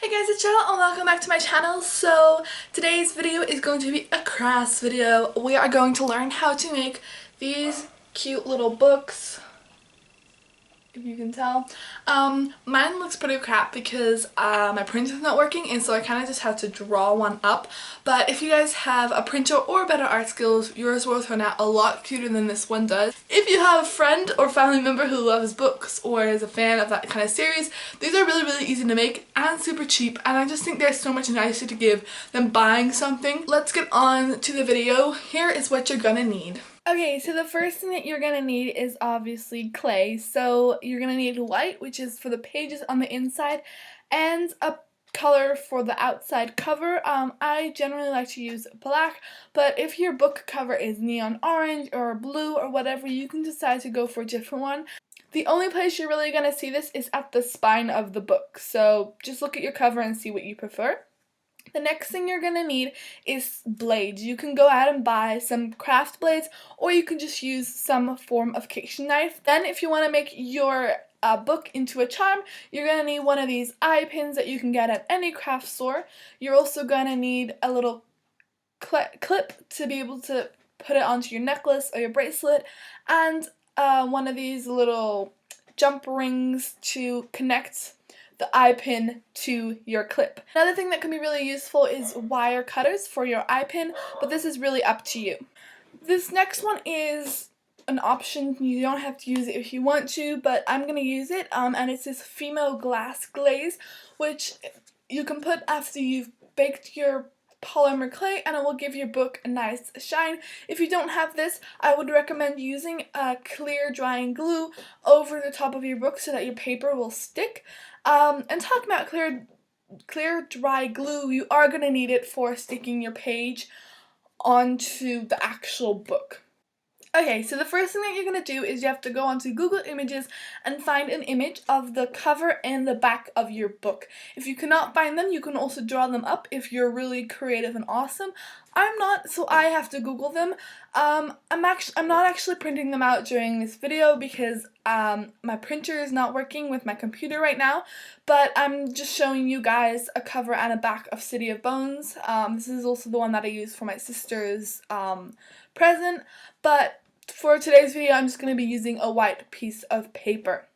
Hey guys, it's Jo and welcome back to my channel. So today's video is going to be a crafts video. We are going to learn how to make these cute little books, if you can tell. Mine looks pretty crap because my printer's not working, and so I kind of just have to draw one up. But if you guys have a printer or better art skills, yours will turn out a lot cuter than this one does. If you have a friend or family member who loves books or is a fan of that kind of series, these are really easy to make and super cheap, and I just think they're so much nicer to give than buying something. Let's get on to the video. Here is what you're gonna need. Okay, so the first thing that you're gonna need is obviously clay. So you're gonna need white, which is for the pages on the inside, and a color for the outside cover. I generally like to use black, but if your book cover is neon orange or blue or whatever, you can decide to go for a different one. The only place you're really gonna see this is at the spine of the book, so just look at your cover and see what you prefer. The next thing you're gonna need is blades. You can go out and buy some craft blades, or you can just use some form of kitchen knife. Then if you want to make your book into a charm, you're gonna need one of these eye pins that you can get at any craft store. You're also gonna need a little clip to be able to put it onto your necklace or your bracelet, and one of these little jump rings to connect the eye pin to your clip. Another thing that can be really useful is wire cutters for your eye pin, but this is really up to you. This next one is an option. You don't have to use it if you want to, but I'm going to use it, and it's this Fimo glass glaze, which you can put after you've baked your polymer clay, and it will give your book a nice shine. If you don't have this, I would recommend using a clear drying glue over the top of your book so that your paper will stick. And talking about clear dry glue, you are going to need it for sticking your page onto the actual book. Okay, so the first thing that you're going to do is you have to go onto Google Images and find an image of the cover and the back of your book. If you cannot find them, you can also draw them up if you're really creative and awesome. I'm not, so I have to Google them. I'm not actually printing them out during this video because my printer is not working with my computer right now, but I'm just showing you guys a cover and a back of City of Bones. This is also the one that I used for my sister's present, but for today's video, I'm just going to be using a white piece of paper.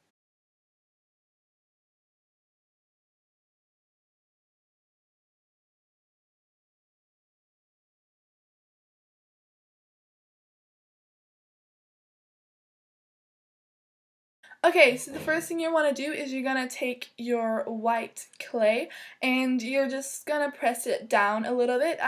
Okay, so the first thing you want to do is you're going to take your white clay and you're just going to press it down a little bit.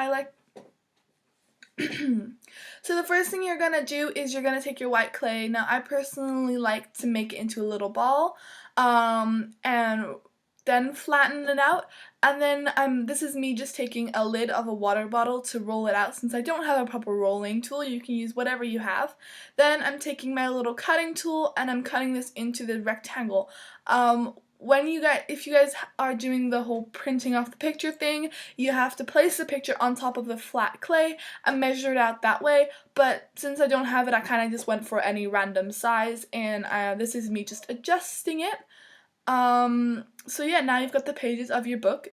So the first thing you're going to do is you're going to take your white clay. Now I personally like to make it into a little ball, and then flatten it out, and then this is me just taking a lid of a water bottle to roll it out. Since I don't have a proper rolling tool, you can use whatever you have. Then I'm taking my little cutting tool and I'm cutting this into the rectangle. If you guys are doing the whole printing off the picture thing, you have to place the picture on top of the flat clay and measure it out that way, but since I don't have it, I kind of just went for any random size, and this is me just adjusting it. So yeah, now you've got the pages of your book.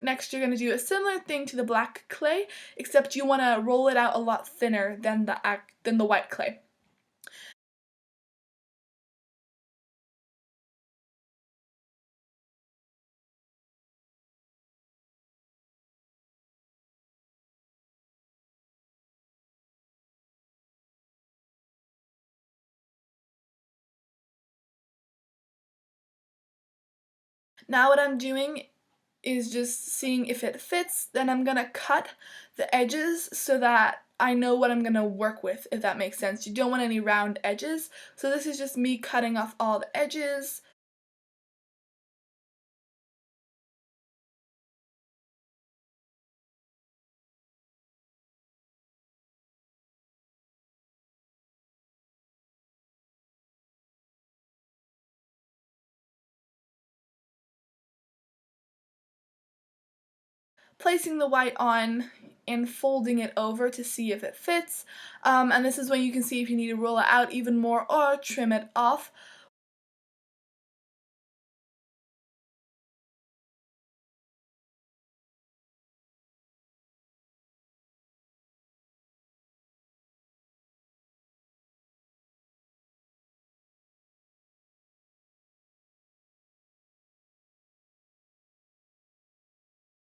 Next, you're going to do a similar thing to the black clay, except you want to roll it out a lot thinner than the white clay. Now what I'm doing is just seeing if it fits, then I'm gonna cut the edges so that I know what I'm gonna work with, if that makes sense. You don't want any round edges, so this is just me cutting off all the edges. placing the white on and folding it over to see if it fits. And this is when you can see if you need to roll it out even more or trim it off.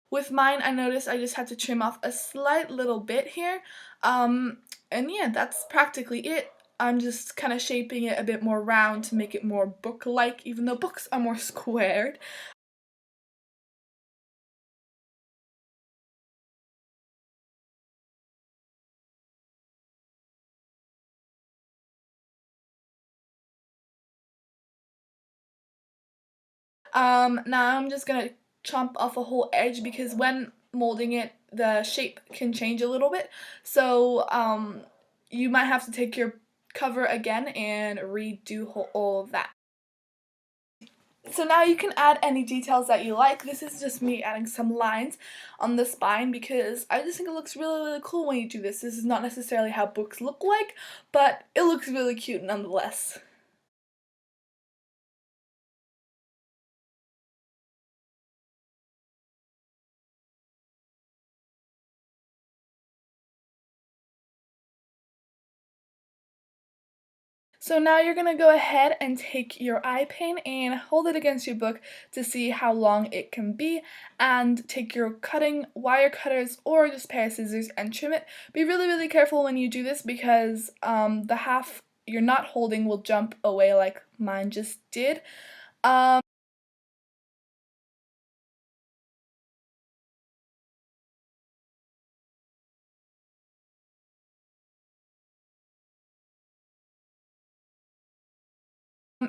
With mine, I noticed I just had to trim off a slight little bit here. And yeah, that's practically it. I'm just kind of shaping it a bit more round to make it more book-like, even though books are more squared. Now I'm just gonna chomp off a whole edge because when molding it, the shape can change a little bit. So you might have to take your cover again and redo all of that. So now you can add any details that you like. This is just me adding some lines on the spine because I just think it looks really, really cool when you do this. This is not necessarily how books look like, but it looks really cute nonetheless. So now you're going to go ahead and take your eye pin and hold it against your book to see how long it can be, and take your cutting wire cutters or just pair of scissors and trim it. Be really, really careful when you do this because the half you're not holding will jump away like mine just did. Um,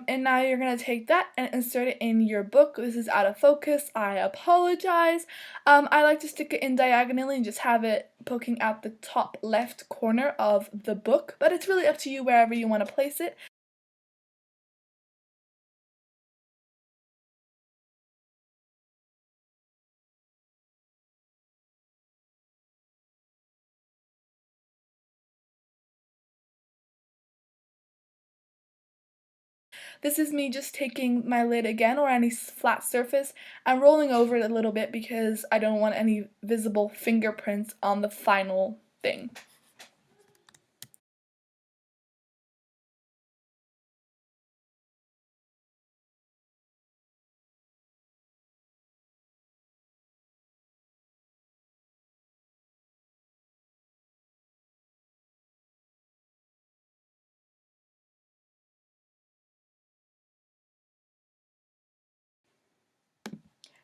and now you're going to take that and insert it in your book. This is out of focus. I apologize. I like to stick it in diagonally and just have it poking out the top left corner of the book, but it's really up to you wherever you want to place it. This is me just taking my lid again or any flat surface and rolling over it a little bit because I don't want any visible fingerprints on the final thing.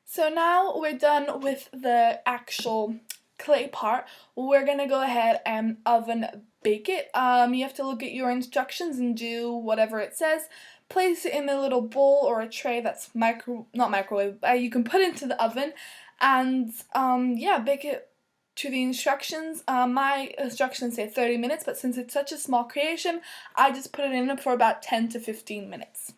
So now we're done with the actual clay part. We're gonna go ahead and oven bake it. You have to look at your instructions and do whatever it says. Place it in a little bowl or a tray that's not microwave, you can put into the oven, and yeah, bake it to the instructions. My instructions say 30 minutes, but since it's such a small creation, I just put it in for about 10 to 15 minutes.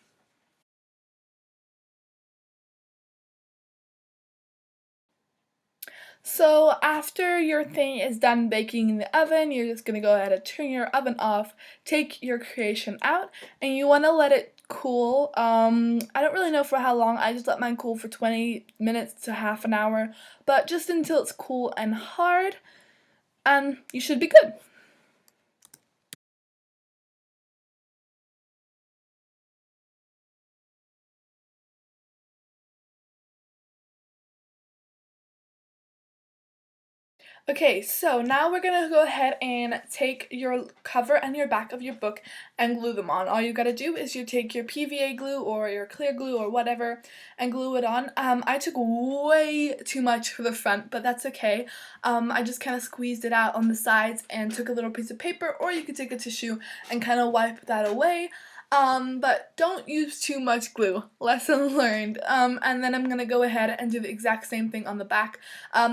So after your thing is done baking in the oven, you're just going to go ahead and turn your oven off, take your creation out, and you want to let it cool. I don't really know for how long. I just let mine cool for 20 minutes to half an hour, but just until it's cool and hard, and you should be good. Okay, so now we're gonna go ahead and take your cover and your back of your book and glue them on. All you gotta do is you take your PVA glue or your clear glue or whatever and glue it on. I took way too much for the front, but that's okay. I just kind of squeezed it out on the sides and took a little piece of paper, or you could take a tissue and kind of wipe that away. But don't use too much glue. Lesson learned. And then I'm gonna go ahead and do the exact same thing on the back.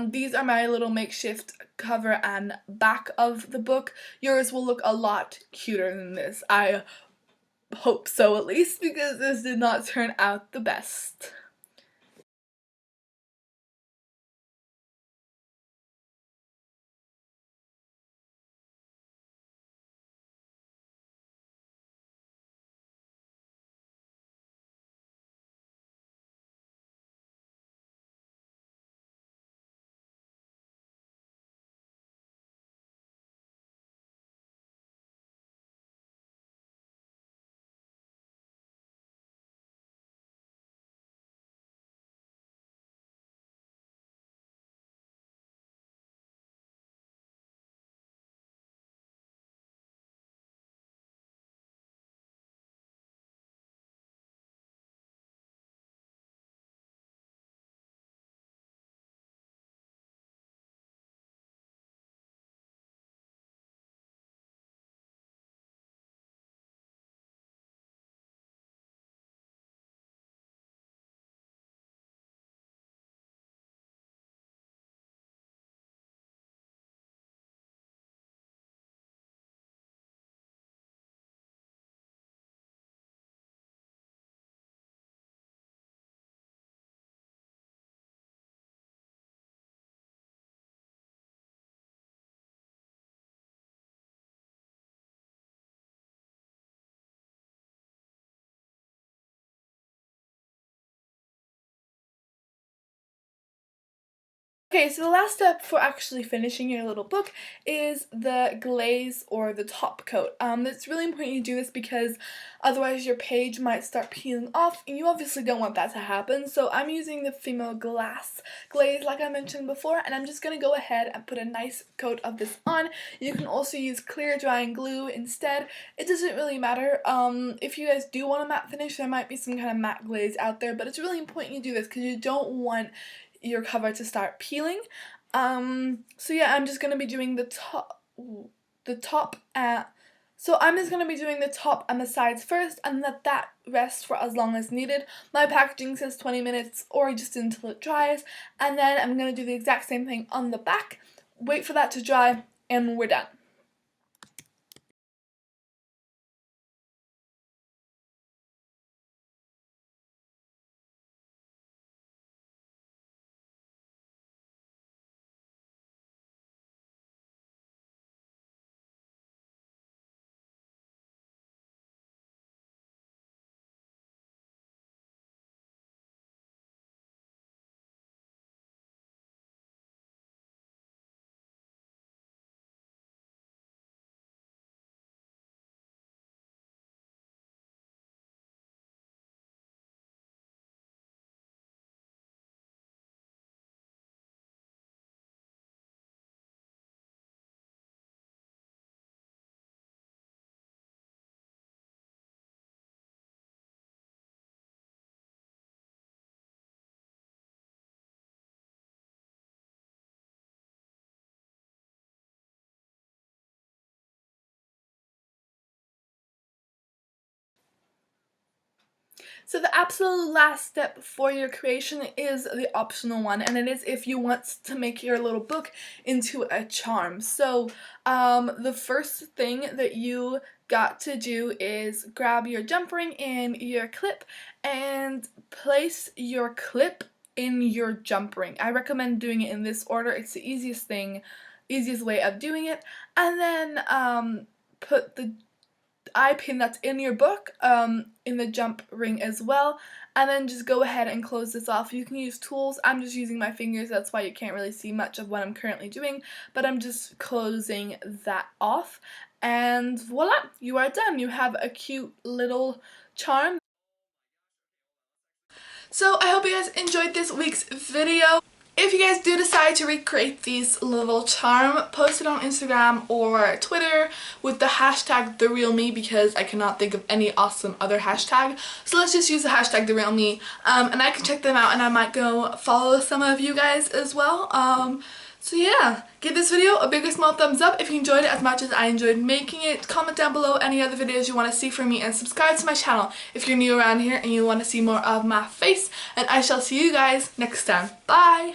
These are my little makeshift cover and back of the book. Yours will look a lot cuter than this. I hope so, at least, because this did not turn out the best. Okay, so the last step for actually finishing your little book is the glaze or the top coat. It's really important you do this because otherwise your page might start peeling off, and you obviously don't want that to happen. So I'm using the female glass glaze like I mentioned before, and I'm just going to go ahead and put a nice coat of this on. You can also use clear drying glue instead. It doesn't really matter. If you guys do want a matte finish, there might be some kind of matte glaze out there, but it's really important you do this because you don't want your cover to start peeling. So yeah, I'm just gonna be doing the top, so I'm just gonna be doing the top and the sides first, and let that rest for as long as needed. My packaging says 20 minutes or just until it dries, and then I'm gonna do the exact same thing on the back. Wait for that to dry, and we're done. So the absolute last step for your creation is the optional one, and it is if you want to make your little book into a charm. So the first thing that you got to do is grab your jump ring and your clip and place your clip in your jump ring. I recommend doing it in this order. It's the easiest way of doing it. And then put the eye pin that's in your book in the jump ring as well, and then just go ahead and close this off. You can use tools. I'm just using my fingers, that's why you can't really see much of what I'm currently doing, but I'm just closing that off, and voila, you are done. You have a cute little charm. So I hope you guys enjoyed this week's video. If you guys do decide to recreate these little charm, post it on Instagram or Twitter with the hashtag TheRealMe, because I cannot think of any awesome other hashtag. So let's just use the hashtag TheRealMe, and I can check them out, and I might go follow some of you guys as well. So yeah, give this video a big or small thumbs up if you enjoyed it as much as I enjoyed making it. Comment down below any other videos you want to see from me, and subscribe to my channel if you're new around here and you want to see more of my face. And I shall see you guys next time. Bye!